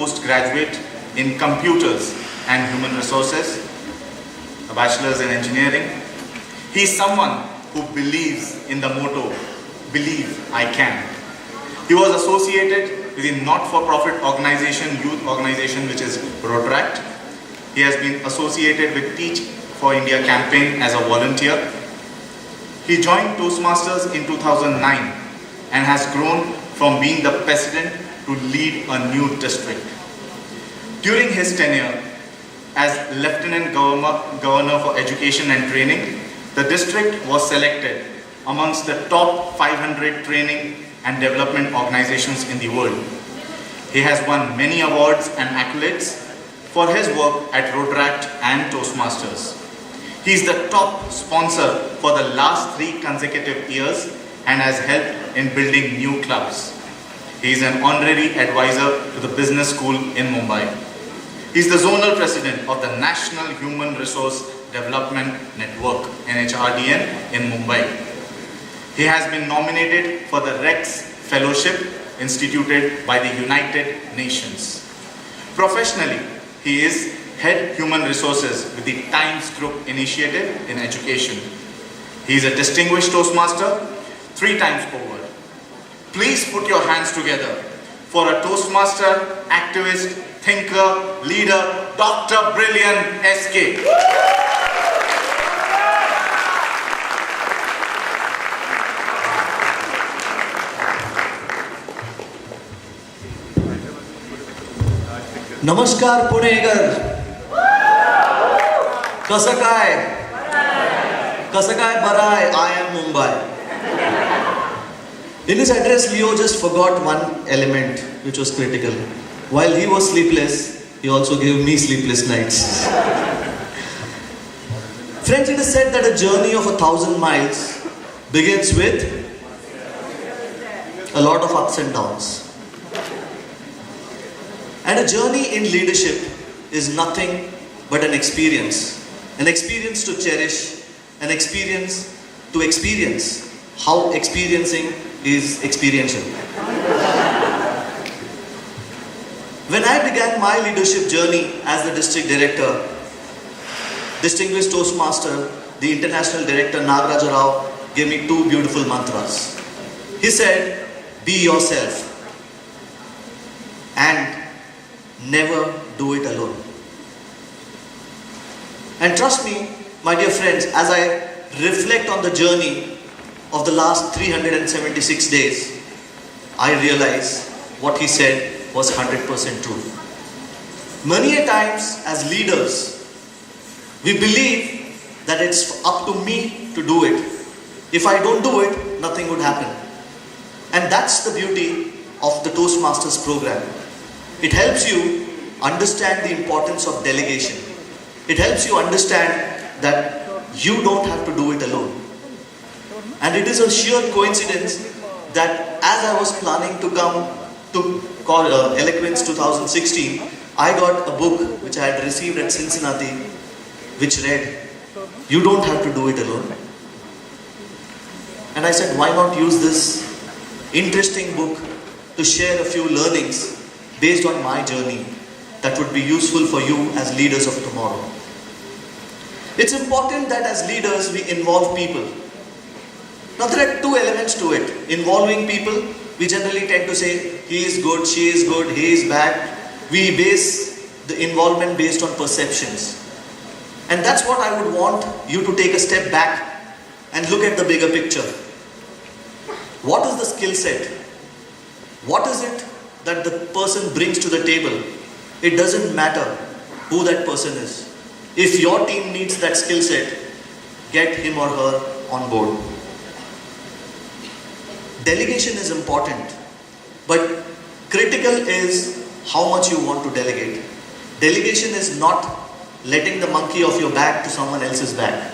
postgraduate in computers and human resources, a bachelor's in engineering. He is someone who believes in the motto, "Believe I Can." He was associated with the not-for-profit organization, youth organization, which is Rotaract. He has been associated with Teach for India campaign as a volunteer. He joined Toastmasters in 2009 and has grown from being the president to lead a new district. During his tenure as Lieutenant Governor for Education and Training, the district was selected amongst the top 500 training and development organizations in the world. He has won many awards and accolades for his work at Rotaract and Toastmasters. He is the top sponsor for the last 3 consecutive years and has helped in building new clubs. He is an honorary advisor to the business school in Mumbai. He is the zonal president of the National Human Resource Development Network, NHRDN, in Mumbai. He has been nominated for the Rex Fellowship instituted by the United Nations. Professionally, he is Head Human Resources with the Times Group Initiative in Education. He is a distinguished Toastmaster 3 times over. Please put your hands together for a Toastmaster, activist, thinker, leader, Dr. Brillian SK. नमस्कार पुणेकर. कसं काय बरं आहे? I am Mumbai. In his address, Leo just forgot one element which was critical. While he was sleepless, he also gave me sleepless nights. Friends, it is said that a journey of 1,000 miles begins with a lot of ups and downs. And a journey in leadership is nothing but an experience to cherish, an experience to experience how experiencing is experiential. When I began my leadership journey as the district director, distinguished Toastmaster, the international director Nagaraja Rao gave me 2 beautiful mantras. He said, "Be yourself and never do it alone." And trust me, my dear friends, as I reflect on the journey of the last 376 days, I realize what he said was 100% true. Many a times as leaders, we believe that it's up to me to do it. If I don't do it, nothing would happen. And that's the beauty of the Toastmasters program. It helps you understand the importance of delegation. It helps you understand that you don't have to do it alone. And it is a sheer coincidence that as I was planning to come to call Eloquence 2016, I got a book which I had received at Cincinnati, which read, "You don't have to do it alone." And I said, why not use this interesting book to share a few learnings based on my journey that would be useful for you as leaders of tomorrow. It's important that as leaders we involve people. Now there are 2 elements to it. Involving people, we generally tend to say, he is good, she is good, he is bad. We base the involvement based on perceptions. And that's what I would want you to take a step back and look at the bigger picture. What is the skill set? What is it that the person brings to the table? It doesn't matter who that person is. If your team needs that skill set, get him or her on board. Delegation is important, but critical is how much you want to delegate. Delegation is not letting the monkey off your back to someone else's back.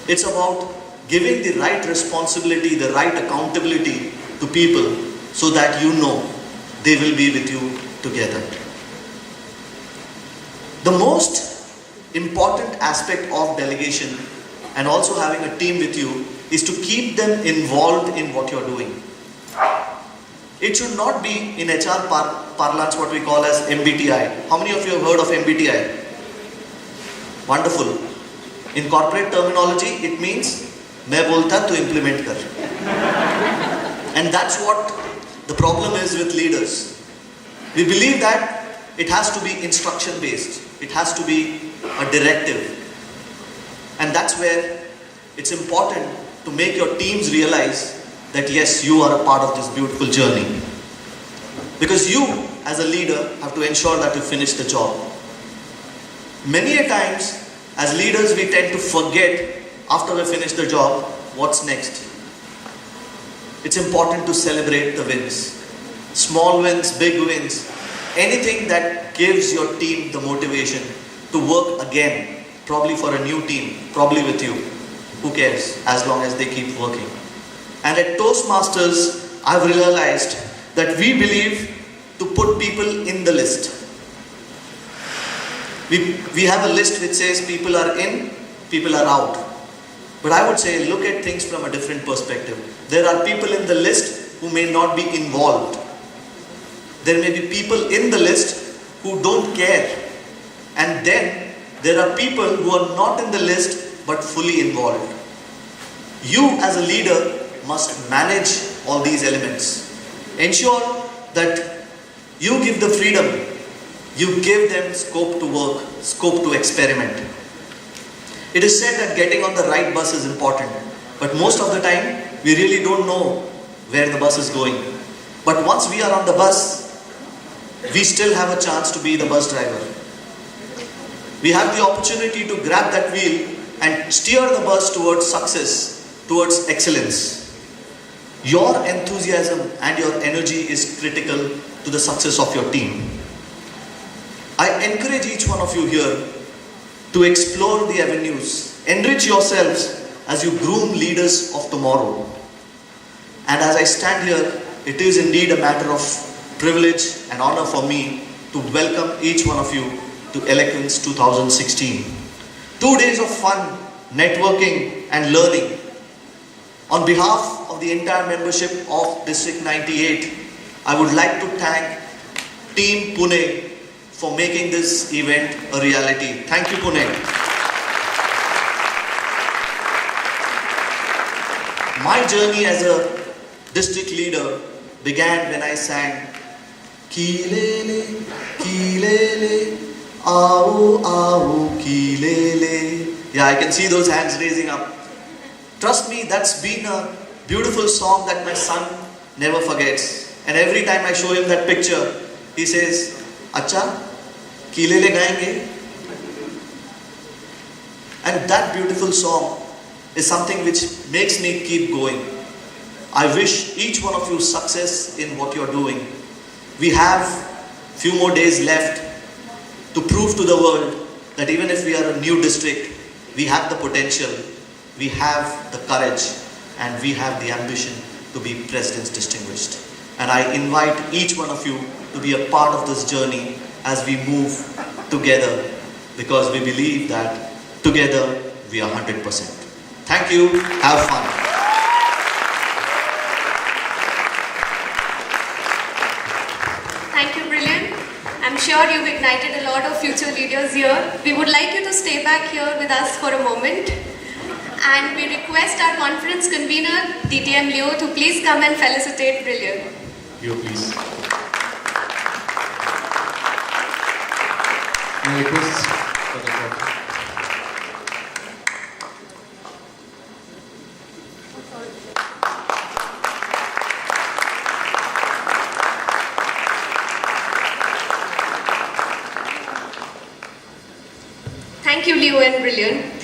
It's about giving the right responsibility, the right accountability to people so that you know they will be with you together. The most important aspect of delegation and also having a team with you is to keep them involved in what you're doing. It should not be in HR parlance what we call as MBTI. How many of you have heard of MBTI? Wonderful. In corporate terminology, it means मैं बोलता तो implement कर. And that's what the problem is with leaders. We believe that it has to be instruction based. It has to be a directive. And that's where it's important to make your teams realize that yes, you are a part of this beautiful journey. Because you, as a leader, have to ensure that you finish the job. Many a times, as leaders, we tend to forget after we finish the job, what's next. It's important to celebrate the wins. Small wins, big wins, anything that gives your team the motivation to work again, probably for a new team, probably with you. Who cares, as long as they keep working. And at Toastmasters, I've realized that we believe to put people in the list. We have a list which says people are in, people are out. But I would say look at things from a different perspective. There are people in the list who may not be involved. There may be people in the list who don't care. And then there are people who are not in the list but fully involved. You as a leader must manage all these elements. Ensure that you give the freedom, you give them scope to work, scope to experiment. It is said that getting on the right bus is important, but most of the time we really don't know where the bus is going. But once we are on the bus, we still have a chance to be the bus driver. We have the opportunity to grab that wheel and steer the bus towards success, towards excellence. Your enthusiasm and your energy is critical to the success of your team. I encourage each one of you here to explore the avenues, enrich yourselves as you groom leaders of tomorrow. And as I stand here, it is indeed a matter of privilege and honor for me to welcome each one of you to Eloquence 2016. 2 days of fun, networking and learning. On behalf of the entire membership of District 98, I would like to thank Team Pune for making this event a reality. Thank you, Pune. My journey as a district leader began when I sang Kilele, Kilele, Aao, Aao, Kilele. Yeah, I can see those hands raising up. Trust me, that's been a beautiful song that my son never forgets. And every time I show him that picture, he says, Acha, Kilele gayenge? And that beautiful song is something which makes me keep going. I wish each one of you success in what you're doing. We have few more days left to prove to the world that even if we are a new district, we have the potential, we have the courage, and we have the ambition to be President's Distinguished. And I invite each one of you to be a part of this journey as we move together, because we believe that together we are 100%. Thank you. Have fun. Thank you, Brillian. I'm sure you've ignited a lot of future leaders here. We would like you to stay back here with us for a moment. And we request our conference convener, DTM Leo, to please come and felicitate Brillian. Leo, please. May I request for the photo? Thank you, Leo and Brillian.